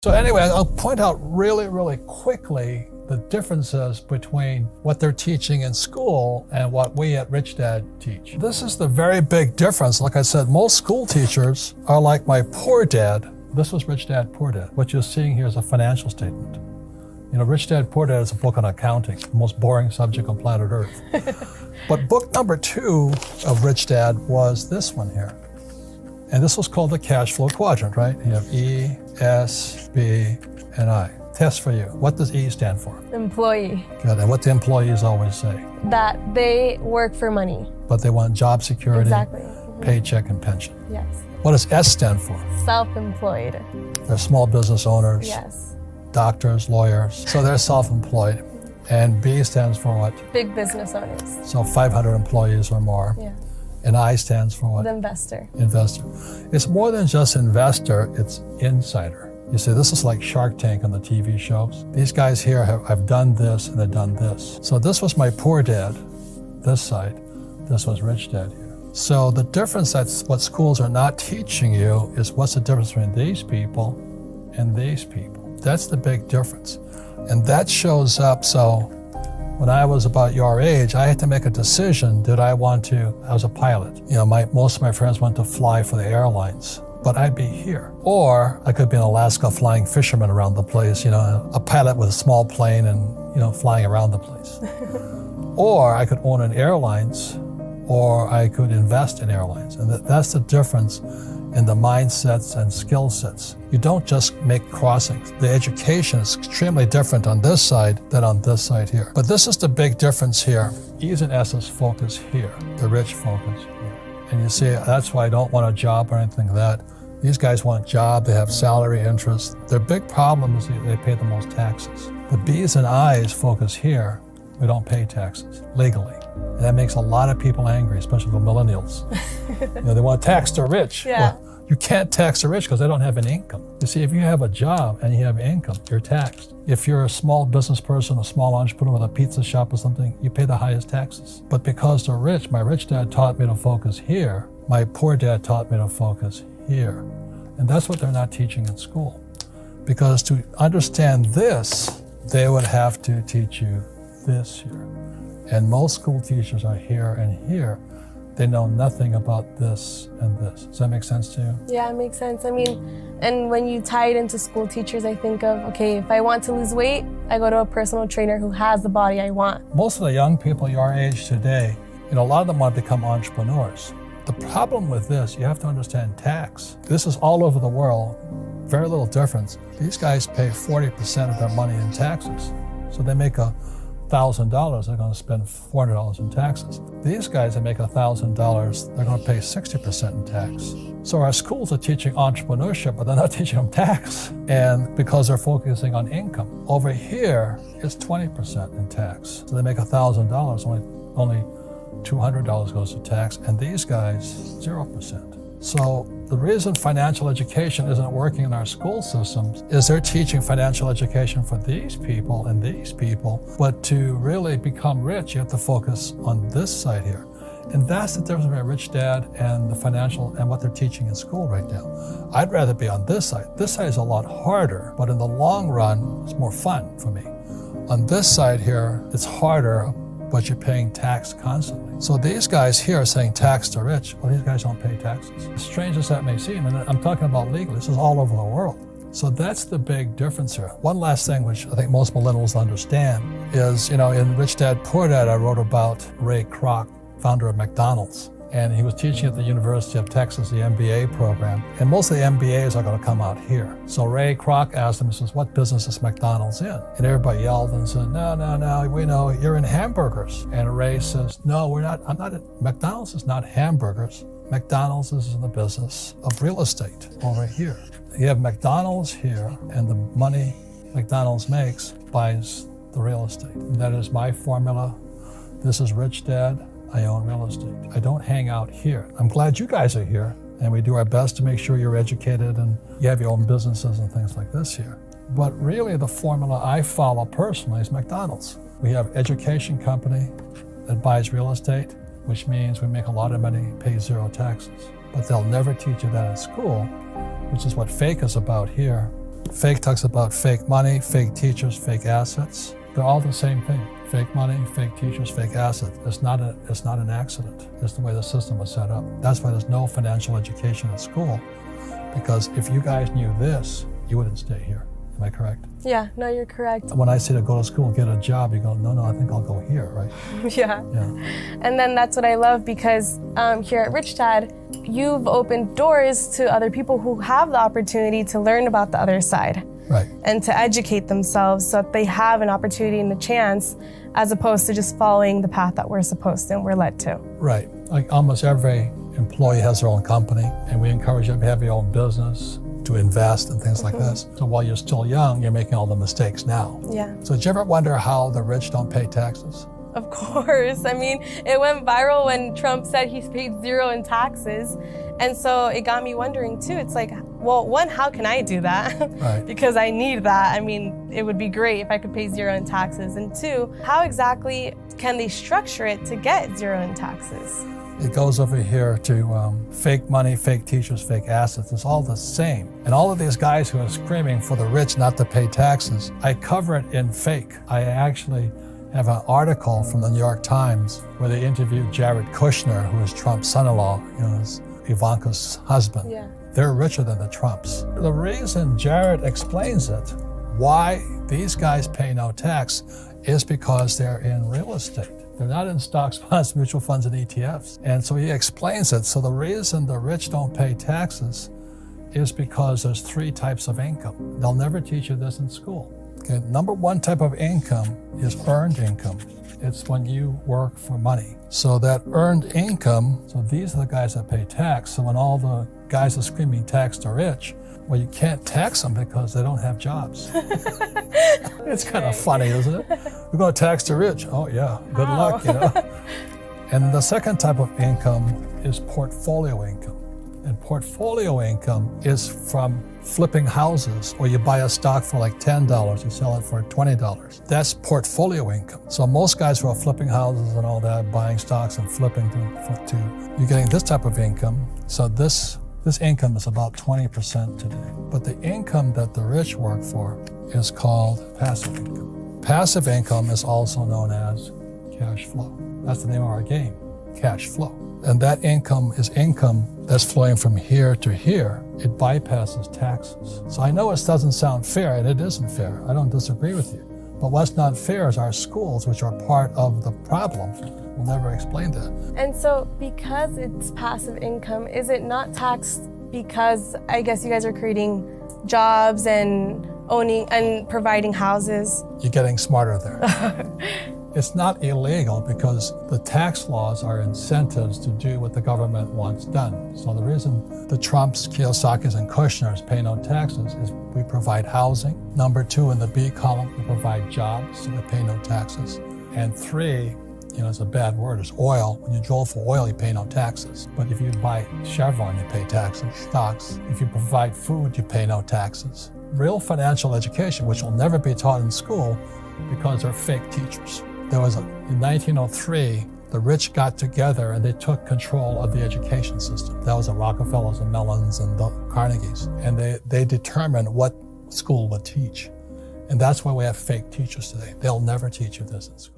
So anyway, I'll point out really quickly the differences between what they're teaching in school and what we at Rich Dad teach. This is the very big difference. Like I said, most school teachers are like my poor dad. This was Rich Dad, Poor Dad. What you're seeing here is a financial statement. You know, Rich Dad, Poor Dad is a book on accounting, the most boring subject on planet Earth. But book number 2 of Rich Dad was this one here. And this was called the cash flow quadrant, right? You have E, S, B, and I. Test for you. What does E stand for? Employee. Good. And what do employees always say? That they work for money. But they want job security, Exactly. paycheck, and pension. Yes. What does S stand for? Self-employed. They're small business owners, Yes. doctors, lawyers. So they're self-employed. And B stands for what? Big business owners. So 500 employees or more. Yeah. And I stands for what? The investor. Investor. It's more than just investor, it's insider. You see, this is like Shark Tank on the TV shows. These guys here have done this and they've done this. So this was my poor dad, this side. This was Rich Dad here. So the difference, that's what schools are not teaching you, is what's the difference between these people and these people. That's the big difference. And that shows up. So when I was about your age, I had to make a decision. Did I want to, I was a pilot. You know, most of my friends went to fly for the airlines, but I'd be here. Or I could be in Alaska flying fishermen around the place, you know, a pilot with a small plane and, you know, flying around the place. Or I could own an airlines, or I could invest in airlines. And that's the difference in the mindsets and skill sets. You don't just make crossings. The education is extremely different on this side than on this side here. But this is the big difference here. E's and S's focus here. The rich focus here. And you see, that's why I don't want a job or anything like that. These guys want a job, they have salary, interest. Their big problem is they pay the most taxes. The B's and I's focus here. We don't pay taxes legally. And that makes a lot of people angry, especially the millennials. You know, they want to tax the rich. Yeah. Well, you can't tax the rich because they don't have an income. You see, if you have a job and you have income, you're taxed. If you're a small business person, a small entrepreneur with a pizza shop or something, you pay the highest taxes. But because they're rich, my rich dad taught me to focus here. My poor dad taught me to focus here. And that's what they're not teaching in school. Because to understand this, they would have to teach you this here. And most school teachers are here and here. They know nothing about this and this. Does that make sense to you? Yeah, it makes sense. I mean, and when you tie it into school teachers, I think of, okay, if I want to lose weight, I go to a personal trainer who has the body I want. Most of the young people your age today, you know, a lot of them want to become entrepreneurs. The problem with this, you have to understand tax. This is all over the world, very little difference. These guys pay 40% of their money in taxes. So they make $1,000, they're going to spend $400 in taxes. These guys that make $1,000, they're going to pay 60% in tax. So our schools are teaching entrepreneurship, but they're not teaching them tax. And because they're focusing on income. Over here, it's 20% in tax. So they make $1,000, only $200 goes to tax, and these guys, 0%. So the reason financial education isn't working in our school systems is they're teaching financial education for these people and these people, but to really become rich, you have to focus on this side here. And that's the difference between a rich dad and the financial and what they're teaching in school right now. I'd rather be on this side. This side is a lot harder, but in the long run, it's more fun for me. On this side here, it's harder, but you're paying tax constantly. So these guys here are saying tax the rich. Well, these guys don't pay taxes. As strange as that may seem, and I'm talking about legal, this is all over the world. So that's the big difference here. One last thing, which I think most millennials understand, is, you know, in Rich Dad, Poor Dad, I wrote about Ray Kroc, founder of McDonald's. And he was teaching at the University of Texas, the MBA program. And most of the MBAs are going to come out here. So Ray Kroc asked him, he says, what business is McDonald's in? And everybody yelled and said, no, we know you're in hamburgers. And Ray says, no, we're not, McDonald's is not hamburgers. McDonald's is in the business of real estate over here. You have McDonald's here, and the money McDonald's makes buys the real estate. And that is my formula. This is Rich Dad. I own real estate. I don't hang out here. I'm glad you guys are here, and we do our best to make sure you're educated and you have your own businesses and things like this here. But really the formula I follow personally is McDonald's. We have an education company that buys real estate, which means we make a lot of money, pay zero taxes. But they'll never teach you that in school, which is what fake is about here. Fake talks about fake money, fake teachers, fake assets. They're all the same thing. Fake money, fake teachers, fake assets. It's not an accident. It's the way the system was set up. That's why there's no financial education at school, because if you guys knew this, you wouldn't stay here. Am I correct? Yeah, no, you're correct. When I say to go to school and get a job, you go, no, I think I'll go here, right? Yeah. And then that's what I love, because here at Rich Dad, you've opened doors to other people who have the opportunity to learn about the other side. Right. And to educate themselves so that they have an opportunity and a chance, as opposed to just following the path that we're supposed to and we're led to. Right. Like almost every employee has their own company, and we encourage you to have your own business, to invest and things like this. So while you're still young, you're making all the mistakes now. Yeah. So did you ever wonder how the rich don't pay taxes? Of course. I mean, it went viral when Trump said he's paid zero in taxes. And so it got me wondering too. It's like, well, one, how can I do that? Right. Because I need that. I mean, it would be great if I could pay zero in taxes. And two, how exactly can they structure it to get zero in taxes? It goes over here to fake money, fake teachers, fake assets. It's all the same. And all of these guys who are screaming for the rich not to pay taxes, I cover it in fake. I actually have an article from the New York Times where they interviewed Jared Kushner, who is Trump's son-in-law, is Ivanka's husband. Yeah. They're richer than the Trumps. The reason Jared explains it, why these guys pay no tax, is because they're in real estate. They're not in stocks, bonds, mutual funds, and ETFs. And so he explains it. So the reason the rich don't pay taxes is because there's three types of income. They'll never teach you this in school. Okay, number one type of income is earned income. It's when you work for money. So that earned income, so these are the guys that pay tax. So when all the guys are screaming tax the rich, well, you can't tax them because they don't have jobs. It's kind of funny, isn't it? We're going to tax the rich. Oh yeah, good luck, And the second type of income is portfolio income. And portfolio income is from flipping houses, or you buy a stock for like $10, you sell it for $20. That's portfolio income. So most guys who are flipping houses and all that, buying stocks and flipping you're getting this type of income. So this income is about 20% today. But the income that the rich work for is called passive income. Passive income is also known as cash flow. That's the name of our game, cash flow. And that income is income that's flowing from here to here. It bypasses taxes. So I know it doesn't sound fair, and it isn't fair. I don't disagree with you. But what's not fair is our schools, which are part of the problem, will never explain that. And so because it's passive income, is it not taxed because I guess you guys are creating jobs and owning and providing houses? You're getting smarter there. It's not illegal because the tax laws are incentives to do what the government wants done. So the reason the Trumps, Kiyosakis, and Kushners pay no taxes is we provide housing. Number two, in the B column, we provide jobs, so we pay no taxes. And three, it's a bad word, it's oil. When you drill for oil, you pay no taxes. But if you buy Chevron, you pay taxes. Stocks, if you provide food, you pay no taxes. Real financial education, which will never be taught in school because they're fake teachers. In 1903, the rich got together and they took control of the education system. That was the Rockefellers and Mellons and the Carnegies. And they determined what school would teach. And that's why we have fake teachers today. They'll never teach you this in school.